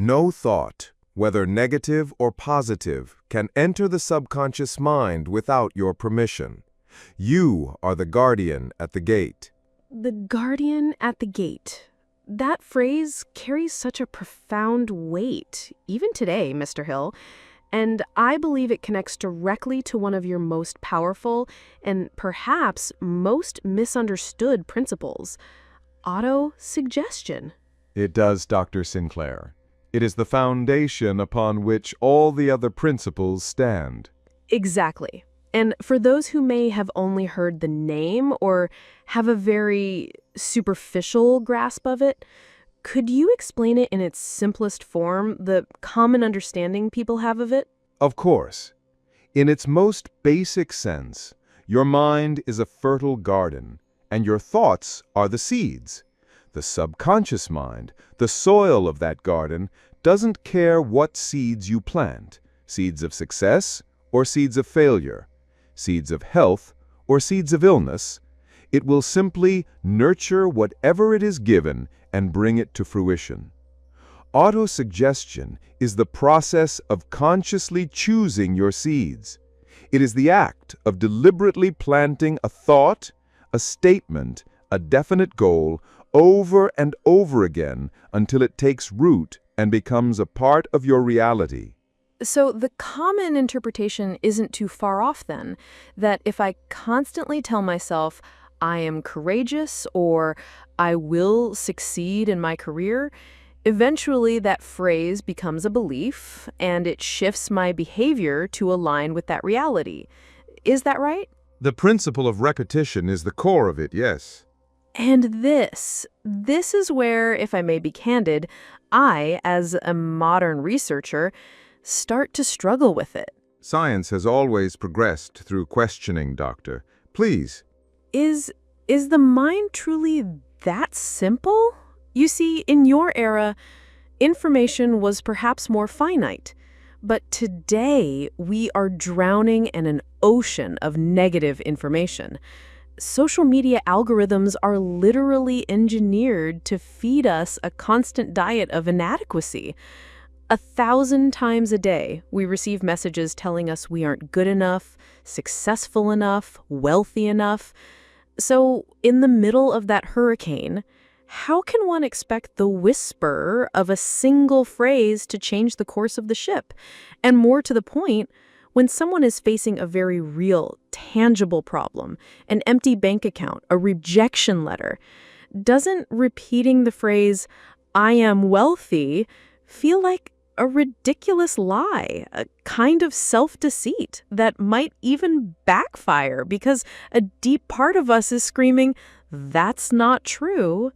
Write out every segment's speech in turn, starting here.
No thought, whether negative or positive, can enter the subconscious mind without your permission. You are the guardian at the gate. The guardian at the gate. That phrase carries such a profound weight, even today, Mr. Hill, and I believe it connects directly to one of your most powerful and perhaps most misunderstood principles, auto-suggestion. It does, Dr. Sinclair. It is the foundation upon which all the other principles stand. Exactly. And for those who may have only heard the name or have a very superficial grasp of it, could you explain it in its simplest form, the common understanding people have of it? Of course. In its most basic sense, your mind is a fertile garden, and your thoughts are the seeds. The subconscious mind, the soil of that garden, doesn't care what seeds you plant, seeds of success or seeds of failure, seeds of health or seeds of illness. It will simply nurture whatever it is given and bring it to fruition. Autosuggestion is the process of consciously choosing your seeds. It is the act of deliberately planting a thought, a statement, a definite goal over and over again until it takes root and becomes a part of your reality. So the common interpretation isn't too far off then, that if I constantly tell myself, I am courageous or I will succeed in my career, eventually that phrase becomes a belief and it shifts my behavior to align with that reality. Is that right? The principle of repetition is the core of it, yes. And this is where, if I may be candid, I, as a modern researcher, start to struggle with it. Science has always progressed through questioning, Doctor. Please. Is the mind truly that simple? You see, in your era, information was perhaps more finite. But today, we are drowning in an ocean of negative information. Social media algorithms are literally engineered to feed us a constant diet of inadequacy. 1,000 times a day, we receive messages telling us we aren't good enough, successful enough, wealthy enough. So, in the middle of that hurricane, how can one expect the whisper of a single phrase to change the course of the ship? And more to the point, when someone is facing a very real, tangible problem, an empty bank account, a rejection letter, doesn't repeating the phrase, I am wealthy, feel like a ridiculous lie, a kind of self-deceit that might even backfire because a deep part of us is screaming, that's not true.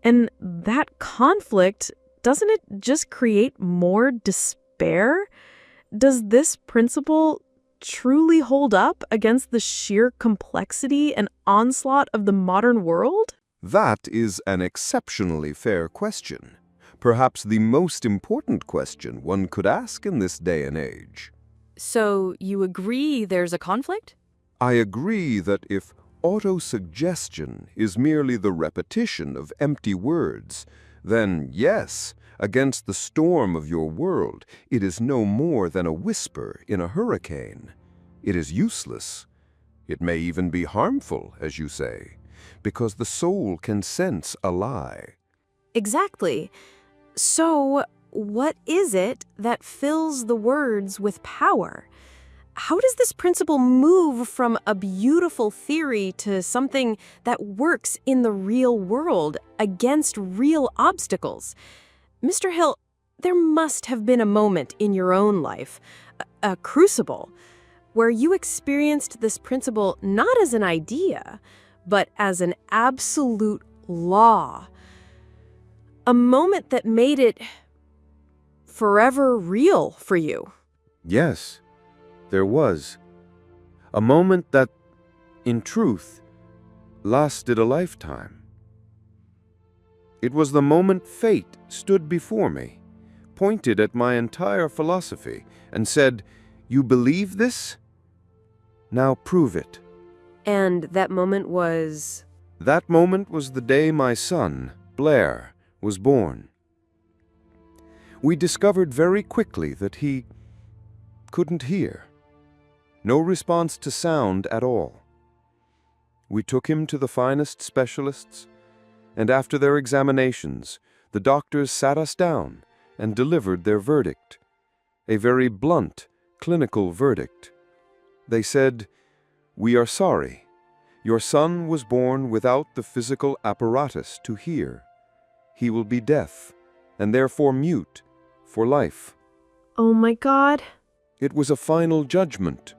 And that conflict, doesn't it just create more despair? Does this principle truly hold up against the sheer complexity and onslaught of the modern world? That is an exceptionally fair question. Perhaps the most important question one could ask in this day and age. So you agree there's a conflict? I agree that if autosuggestion is merely the repetition of empty words, then yes, against the storm of your world, it is no more than a whisper in a hurricane. It is useless. It may even be harmful, as you say, because the soul can sense a lie. Exactly. So, what is it that fills the words with power? How does this principle move from a beautiful theory to something that works in the real world against real obstacles? Mr. Hill, there must have been a moment in your own life, a crucible, where you experienced this principle not as an idea, but as an absolute law. A moment that made it forever real for you. Yes, there was. A moment that, in truth, lasted a lifetime. It was the moment fate stood before me, pointed at my entire philosophy, and said, "You believe this? Now prove it." And that moment was? That moment was the day my son, Blair, was born. We discovered very quickly that he couldn't hear. No response to sound at all. We took him to the finest specialists, and after their examinations, the doctors sat us down and delivered their verdict. A very blunt, clinical verdict. They said, "We are sorry. Your son was born without the physical apparatus to hear. He will be deaf, and therefore mute, for life." Oh my God. It was a final judgment.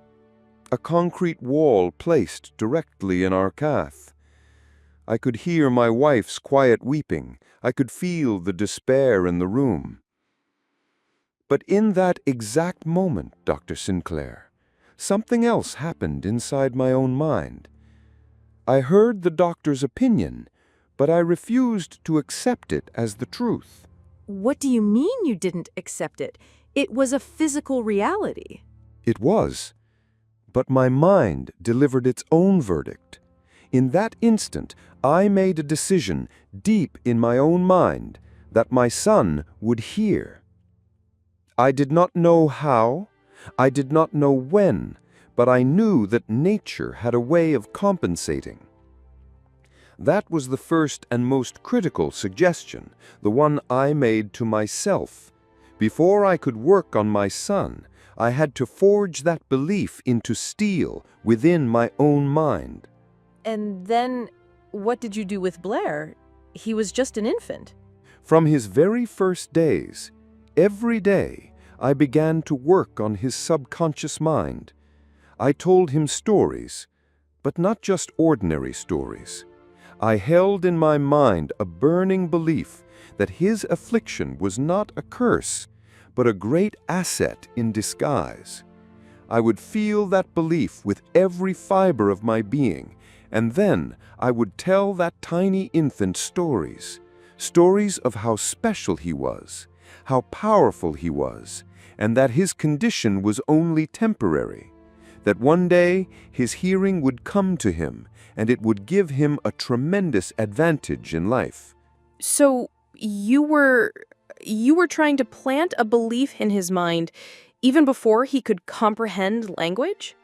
A concrete wall placed directly in our path. I could hear my wife's quiet weeping. I could feel the despair in the room. But in that exact moment, Dr. Sinclair, something else happened inside my own mind. I heard the doctor's opinion, but I refused to accept it as the truth. What do you mean you didn't accept it? It was a physical reality. It was. But my mind delivered its own verdict. In that instant, I made a decision deep in my own mind that my son would hear. I did not know how, I did not know when, but I knew that nature had a way of compensating. That was the first and most critical suggestion, the one I made to myself. Before I could work on my son, I had to forge that belief into steel within my own mind. And then, what did you do with Blair? He was just an infant. From his very first days, every day, I began to work on his subconscious mind. I told him stories, but not just ordinary stories. I held in my mind a burning belief that his affliction was not a curse, but a great asset in disguise. I would feel that belief with every fiber of my being, and then I would tell that tiny infant stories. Stories of how special he was, how powerful he was, and that his condition was only temporary. That one day his hearing would come to him, and it would give him a tremendous advantage in life. So you were trying to plant a belief in his mind even before he could comprehend language?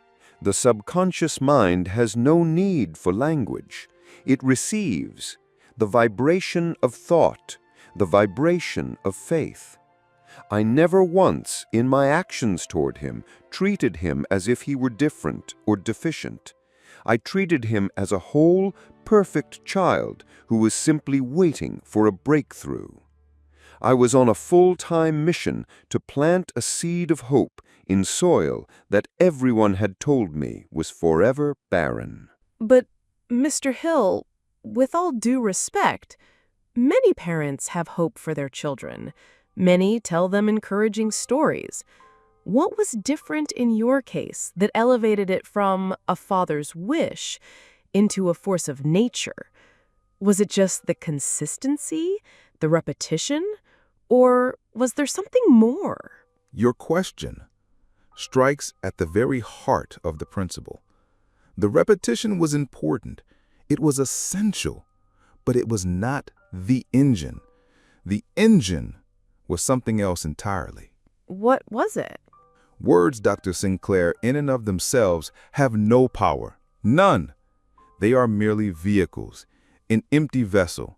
The subconscious mind has no need for language. It receives the vibration of thought, the vibration of faith. I never once, in my actions toward him, treated him as if he were different or deficient. I treated him as a whole, perfect child who was simply waiting for a breakthrough. I was on a full-time mission to plant a seed of hope in soil that everyone had told me was forever barren. But, Mr. Hill, with all due respect, many parents have hope for their children. Many tell them encouraging stories. What was different in your case that elevated it from a father's wish into a force of nature? Was it just the consistency, the repetition, or was there something more? Your question strikes at the very heart of the principle. The repetition was important. It was essential, but it was not the engine. The engine was something else entirely. What was it? Words, Dr. Sinclair, in and of themselves have no power. None. They are merely vehicles, an empty vessel.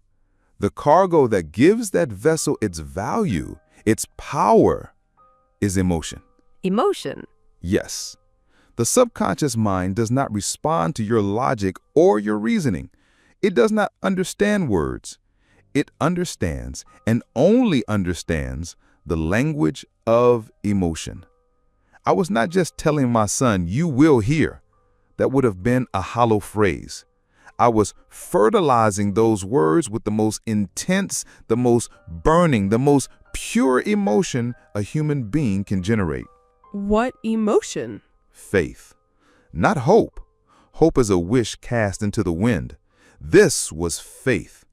The cargo that gives that vessel its value, its power, is emotion. Emotion? Yes. The subconscious mind does not respond to your logic or your reasoning. It does not understand words. It understands and only understands the language of emotion. I was not just telling my son, "You will hear." That would have been a hollow phrase. I was fertilizing those words with the most intense, the most burning, the most pure emotion a human being can generate. What emotion? Faith. Not hope. Hope is a wish cast into the wind. This was faith.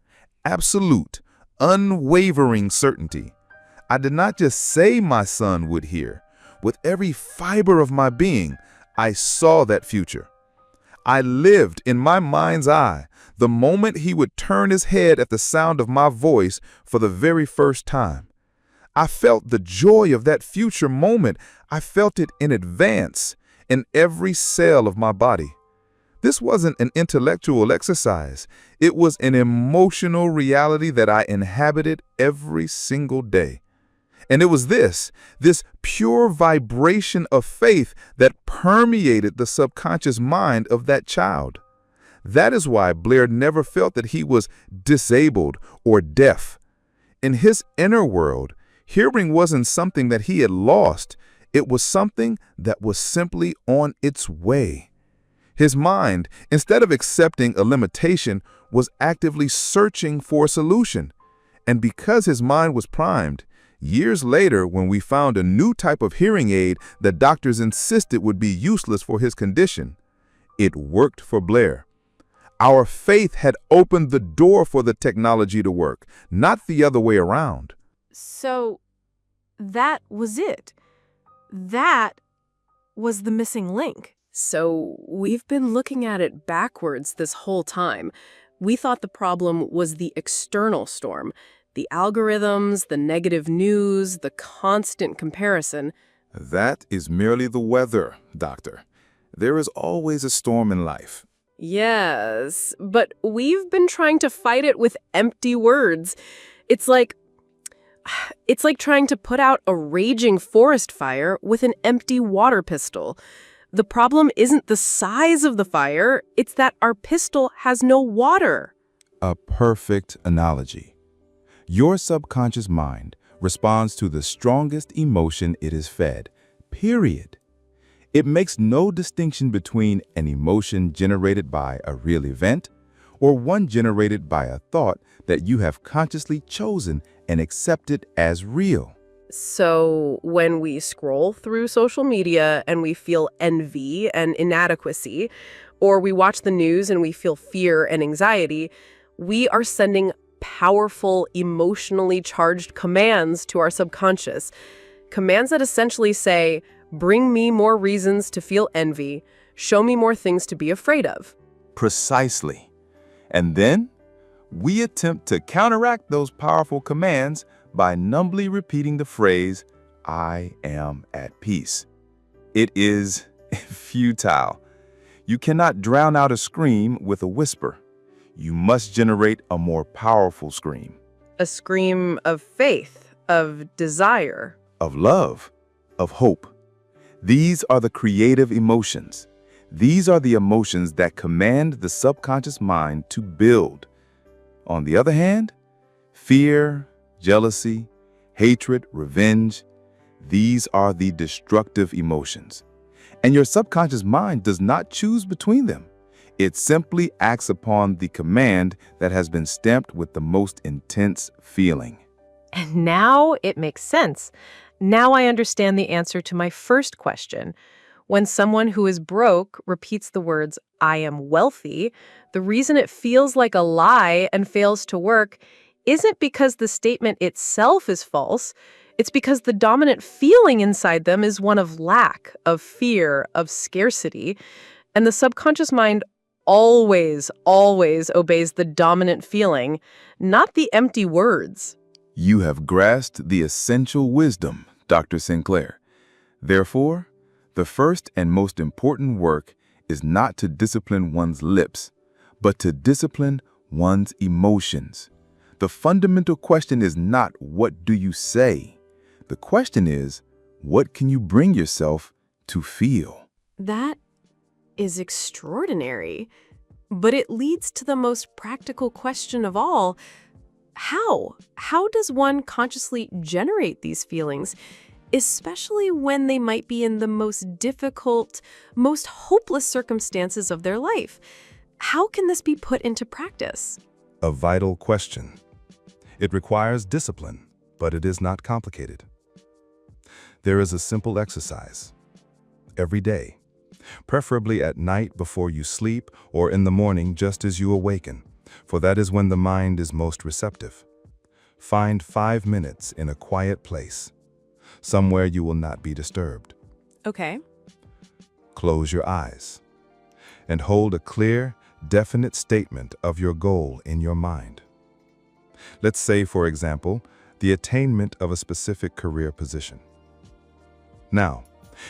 Absolute, unwavering certainty. I did not just say my son would hear. With every fiber of my being, I saw that future. I lived in my mind's eye the moment he would turn his head at the sound of my voice for the very first time. I felt the joy of that future moment. I felt it in advance, in every cell of my body. This wasn't an intellectual exercise. It was an emotional reality that I inhabited every single day. And it was this pure vibration of faith that permeated the subconscious mind of that child. That is why Blair never felt that he was disabled or deaf. In his inner world, hearing wasn't something that he had lost. It was something that was simply on its way. His mind, instead of accepting a limitation, was actively searching for a solution. And because his mind was primed, years later, when we found a new type of hearing aid that doctors insisted would be useless for his condition, it worked for Blair. Our faith had opened the door for the technology to work, not the other way around. So that was it. That was the missing link. So we've been looking at it backwards this whole time. We thought the problem was the external storm, the algorithms, the negative news, the constant comparison. That is merely the weather, doctor. There is always a storm in life. Yes, but we've been trying to fight it with empty words. It's like trying to put out a raging forest fire with an empty water pistol. The problem isn't the size of the fire, it's that our pistol has no water. A perfect analogy. Your subconscious mind responds to the strongest emotion it is fed, period. It makes no distinction between an emotion generated by a real event or one generated by a thought that you have consciously chosen and accepted as real. So when we scroll through social media and we feel envy and inadequacy, or we watch the news and we feel fear and anxiety, we are sending powerful, emotionally charged commands to our subconscious. Commands that essentially say, bring me more reasons to feel envy, show me more things to be afraid of. Precisely. And then we attempt to counteract those powerful commands by numbly repeating the phrase, I am at peace. It is futile. You cannot drown out a scream with a whisper. You must generate a more powerful scream. A scream of faith, of desire. Of love, of hope. These are the creative emotions. These are the emotions that command the subconscious mind to build. On the other hand, fear, jealousy, hatred, revenge, these are the destructive emotions. And your subconscious mind does not choose between them. It simply acts upon the command that has been stamped with the most intense feeling. And now it makes sense. Now I understand the answer to my first question. When someone who is broke repeats the words, I am wealthy, the reason it feels like a lie and fails to work isn't because the statement itself is false. It's because the dominant feeling inside them is one of lack, of fear, of scarcity. And the subconscious mind always obeys the dominant feeling, not the empty words. You have grasped the essential wisdom, Dr. Sinclair. Therefore, the first and most important work is not to discipline one's lips, but to discipline one's emotions. The fundamental question is not, what do you say? The question is, what can you bring yourself to feel? That is extraordinary. But it leads to the most practical question of all. How? How does one consciously generate these feelings, especially when they might be in the most difficult, most hopeless circumstances of their life? How can this be put into practice? A vital question. It requires discipline, but it is not complicated. There is a simple exercise. Every day, preferably at night before you sleep or in the morning just as you awaken, for that is when the mind is most receptive. Find 5 minutes in a quiet place, somewhere you will not be disturbed. Okay. Close your eyes and hold a clear, definite statement of your goal in your mind. Let's say, for example, the attainment of a specific career position. Now,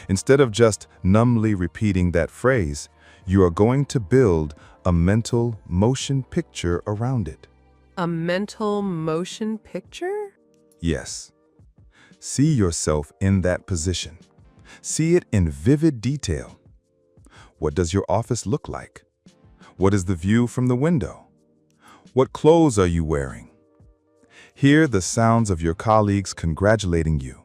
instead of just numbly repeating that phrase, you are going to build a mental motion picture around it. A mental motion picture? Yes. See yourself in that position. See it in vivid detail. What does your office look like? What is the view from the window? What clothes are you wearing? Hear the sounds of your colleagues congratulating you.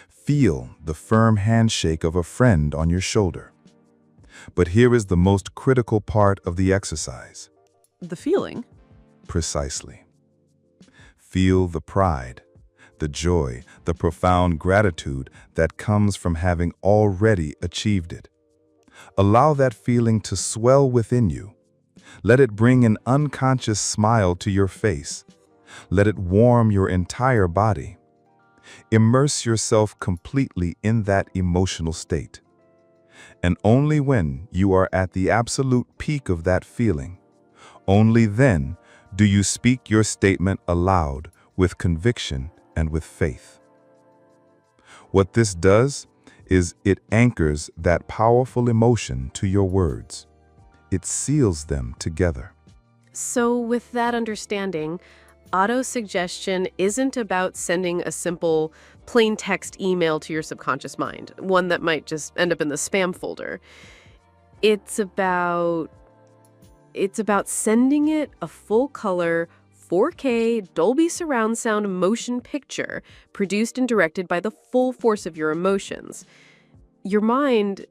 Feel the firm handshake of a friend on your shoulder. But here is the most critical part of the exercise. The feeling? Precisely. Feel the pride, the joy, the profound gratitude that comes from having already achieved it. Allow that feeling to swell within you. Let it bring an unconscious smile to your face. Let it warm your entire body. Immerse yourself completely in that emotional state. And only when you are at the absolute peak of that feeling, only then do you speak your statement aloud with conviction and with faith. What this does is it anchors that powerful emotion to your words. It seals them together. So with that understanding, autosuggestion isn't about sending a simple plain text email to your subconscious mind, one that might just end up in the spam folder. It's about sending it a full-color, 4K Dolby surround sound motion picture produced and directed by the full force of your emotions. Your mind,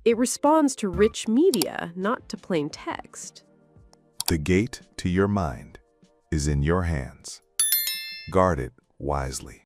it responds to rich media, not to plain text. The gate to your mind is in your hands. Guard it wisely.